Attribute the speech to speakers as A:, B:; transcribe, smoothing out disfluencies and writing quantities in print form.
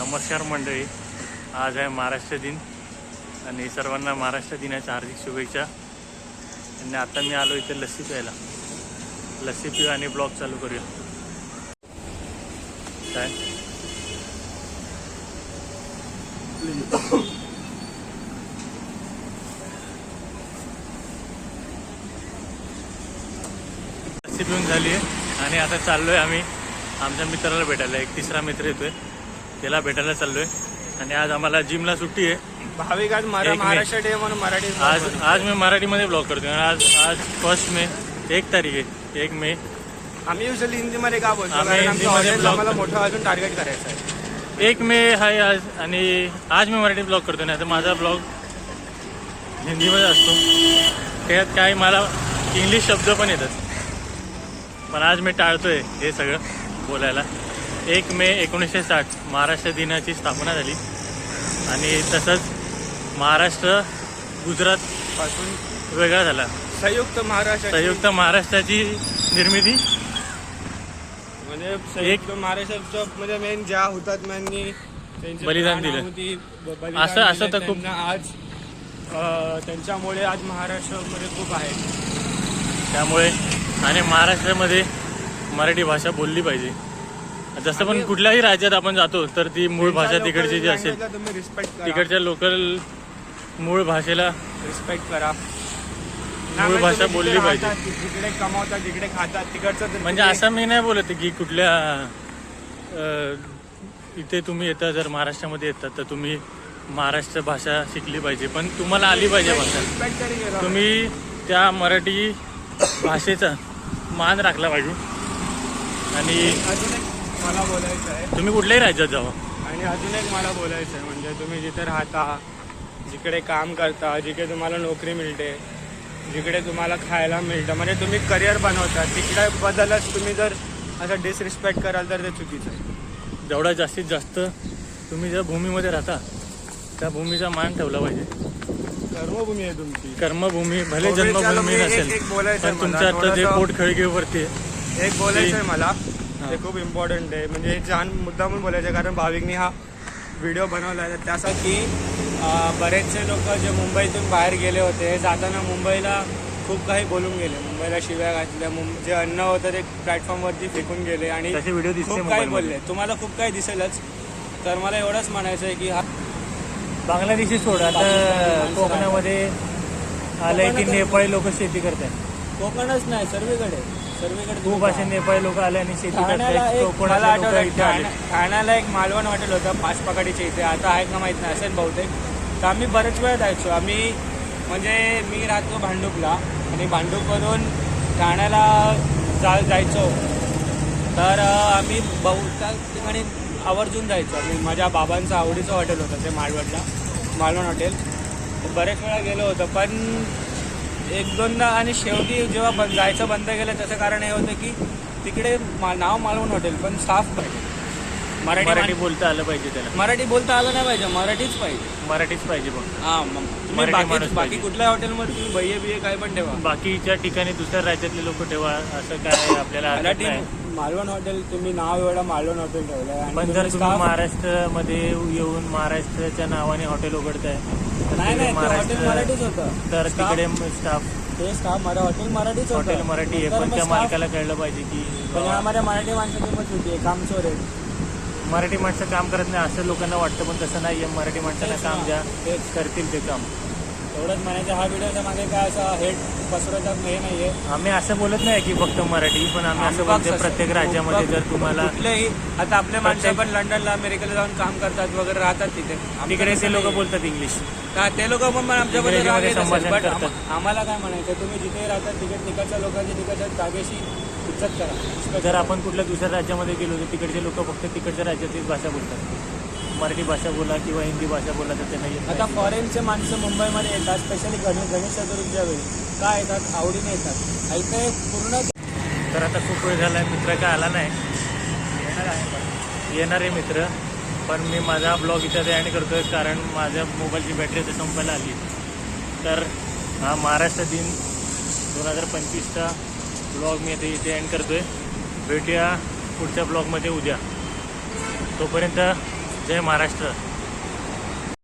A: नमस्कार मंडळी, आज आहे महाराष्ट्र दिन आणि सर्वांना महाराष्ट्र दिनाच्या हार्दिक शुभेच्छा. आणि आता मी आलो इथे लस्सी प्यायला. लस्सी पिऊ आणि ब्लॉग चालू करूया. काय लस्सी पिऊन झाली आहे आणि आता चाललोय आम्ही आमच्या मित्राला भेटायला. एक तिसरा मित्र येतोय, त्याला भेटायला चाललोय. आणि आज आम्हाला जिमला सुट्टी आहे.
B: भाविक आज महाराष्ट्र डे म्हणून मराठी
A: आज मी मराठीमध्ये ब्लॉग करतोय. आज 1 मे, 1 तारीख आहे, 1 मे.
B: आम्ही युजली हिंदीमध्ये का बोलतो,
A: आम्ही
B: कारण
A: हिंदीमध्ये
B: आमच्या
A: blog
B: आम्हाला
A: करतो.
B: मोठं अजून टार्गेट करायचं आहे.
A: 1 मे आहे आज आणि आज मी मराठीत ब्लॉग करतो. नाही तर माझा ब्लॉग हिंदीमध्ये असतो. त्यात काय मला इंग्लिश शब्द पण येतात, पण आज मी टाळतोय हे सगळं बोलायला. 1 मे 1960 महाराष्ट्र दिनाची स्थापना झाली आणि तसंच महाराष्ट्र गुजरात
B: पासून
A: वेगळा झाला.
B: संयुक्त
A: महाराष्ट्राची निर्मिती
B: म्हणजे संयुक्त महाराष्ट्राच्या म्हणजे मेन ज्या हुतात्म्यांनी त्यांचे
A: बलिदान
B: प्राण
A: दिलं.
B: आहुती, बलिदान
A: असं
B: दिलं,
A: तर खूप
B: त्यांना आज त्यांच्यामुळे आज महाराष्ट्रामध्ये खूप आहे.
A: त्यामुळे आणि महाराष्ट्रामध्ये मराठी भाषा बोलली पाहिजे. जसं पण कुठल्याही राज्यात आपण जातो तर ती मूळ भाषा तिकडची जी असेल
B: तुम्ही रिस्पेक्ट करा,
A: तिकडच्या लोकल मूळ भाषेला
B: रिस्पेक्ट करा.
A: मूळ भाषा
B: तुम्ही
A: बोलली
B: जिकडे
A: पाहिजे.
B: राहतात, जिकडे कमावतात, जिकडे खातात तिकडचं तर
A: म्हणजे असं मी नाही बोलत की कुठल्या इथे तुम्ही येता, जर महाराष्ट्रामध्ये येतात तर तुम्ही महाराष्ट्र भाषा शिकली पाहिजे, पण तुम्हाला आली पाहिजे भाषा.
B: रिस्पेक्ट तरी केलं.
A: तुम्ही त्या मराठी भाषेचा मान राखला पाहिजे. आणि
B: अजून एक मला बोलायचं आहे,
A: तुम्ही कुठल्याही राज्यात जावा.
B: आणि अजून एक मला बोलायचं आहे, म्हणजे तुम्ही जिथे राहता, जिकडे काम करता, जिकडे तुम्हाला नोकरी मिळते, जिकडे तुम्हाला खायला मिळतं, म्हणजे तुम्ही करिअर बनवता, तिकडे बदलच तुम्ही जर असं डिसरिस्पेक्ट कराल तर ते चुकीचं आहे.
A: जेवढा जास्तीत जास्त तुम्ही ज्या भूमीमध्ये राहता त्या भूमीचा मान ठेवला पाहिजे.
B: कर्मभूमी आहे तुमची.
A: कर्मभूमी भले जन्मभूमी नसेल,
B: एक बोलायचं
A: पण तुमच्या आता जे पोट खळगेवरती
B: एक बोलायचं आहे मला, ते खूप इम्पॉर्टंट आहे. म्हणजे एक छान मुद्दा म्हणून बोलायचं आहे, कारण भाविकनी हा व्हिडिओ बनवला आहे त्यासाठी. बरेचसे लोक जे मुंबईतून बाहेर गेले होते, जाताना मुंबईला खूप काही बोलून गेले, मुंबईला शिव्या घातल्या, जे अन्न होतं ते प्लॅटफॉर्मवरती फेकून गेले आणि
A: व्हिडिओ दिसते
B: खूप काही बोलले. तुम्हाला खूप काही दिसेलच. तर मला एवढंच म्हणायचं आहे की हा
A: बांगलादेशी सोड, आता कोकणामध्ये आलंय की नेपाळी लोक शेती करतात.
B: कोकणच नाही, सर्वीकडे
A: खूप असे नेपाळी लोक आले आणि शेती
B: ठाण्याला
A: करतात.
B: एक
A: कोकणातले
B: मला
A: लोक
B: आठवलं,
A: इथे आले.
B: ठाण्याला एक मालवण हॉटेल होतं पाचपकाडीच्या इथे, आता आहे का माहीत नाही, असेल बहुतेक. तर आम्ही बरेच वेळा जायचो. आम्ही म्हणजे मी राहतो भांडूपला आणि भांडूपवरून ठाण्याला जायचो. तर आम्ही बहुतांश ठिकाणी आवर्जून जायचो. आम्ही माझ्या बाबांचं आवडीचं हॉटेल होतं ते मालवण हॉटेल. बरेच वेळा गेलो होतो, पण 1-2दा आणि शेवटी जेव्हा जायचं बंद केलं त्याचं कारण हे होतं की तिकडे नाव मालवण हॉटेल पण स्टाफ पाहिजे,
A: मराठी बोलता आलं पाहिजे त्याला.
B: मराठी बोलता आलं नाही पाहिजे, मराठीच पाहिजे.
A: बघ.
B: हां, मग तुम्ही बाकी कुठल्या हॉटेलमध्ये तुम्ही भैये बिये काय पण ठेवा,
A: बाकीच्या ठिकाणी दुसऱ्या राज्यातले लोक ठेवा, असं काय आपल्याला हरकत नाही.
B: मालवण हॉटेल तुम्ही नाव एवढं मालवण हॉटेल ठेवलंय,
A: पण जर तुम्ही महाराष्ट्रामध्ये येऊन महाराष्ट्राच्या नावाने हॉटेल उघडताय
B: नाही ते हॉटेल मराठीच होतं,
A: तर तिकडे स्टाफ
B: ते स्टाफ हॉटेल मराठीच होतं.
A: हॉटेल मराठी आहे, पण त्या मालकाला कळलं पाहिजे की
B: पण आम्हाला मराठी माणसाची मत होती आहे, कामचोर आहे.
A: मराठी माणसं काम करत नाही असं लोकांना वाटतं, पण तसं नाही आहे. मराठी माणसांना काम द्या,
B: तेच
A: करतील ते काम.
B: एवढंच म्हणायचं. हा व्हिडिओच्या मागे काय असं हेट पसरवतात हे नाहीये.
A: आम्ही असं बोलत नाही की फक्त मराठी, पण आम्ही असं बोलतो प्रत्येक राज्यामध्ये जर तुम्हाला
B: कुठलेही, आता आपले माणसं पण लंडनला अमेरिकेला जाऊन काम करतात वगैरे, राहतात तिथे,
A: तिकडे ते लोक बोलतात इंग्लिश.
B: ते लोक पण आमच्याबद्दल राग येत असेल,
A: संभाषण
B: पण
A: करतात.
B: आम्हाला काय म्हणायचं, तुम्ही जिथे राहतात तिकडच्या लोकांची तिकडच्या जागेशी इज्जत करा.
A: जर आपण कुठल्या दुसऱ्या राज्यामध्ये गेलो तर तिकडचे लोक फक्त तिकडच्या राज्यातीच भाषा बोलतात. मराठी भाषा बोला किंवा हिंदी भाषा बोला तर त्यांना येत नाही.
B: आता फॉरेनचे माणसं मुंबईमध्ये येतात, स्पेशली गणेश चतुर्थीच्या वेळी काय येतात, आवडीने येतात. इथे पूर्ण.
A: तर आता खूप वेळ झाला आहे, मित्र काय आला नाही. येणार आहे मित्र, पण मी माझा ब्लॉग इथे एंड करतोय कारण माझ्या मोबाईलची बॅटरी आता संपायला आली. तर हा महाराष्ट्र दिन 2025चा ब्लॉग मी आता इथे एंड करतोय. भेटूया पुढच्या ब्लॉगमध्ये उद्या. तोपर्यंत जय महाराष्ट्र.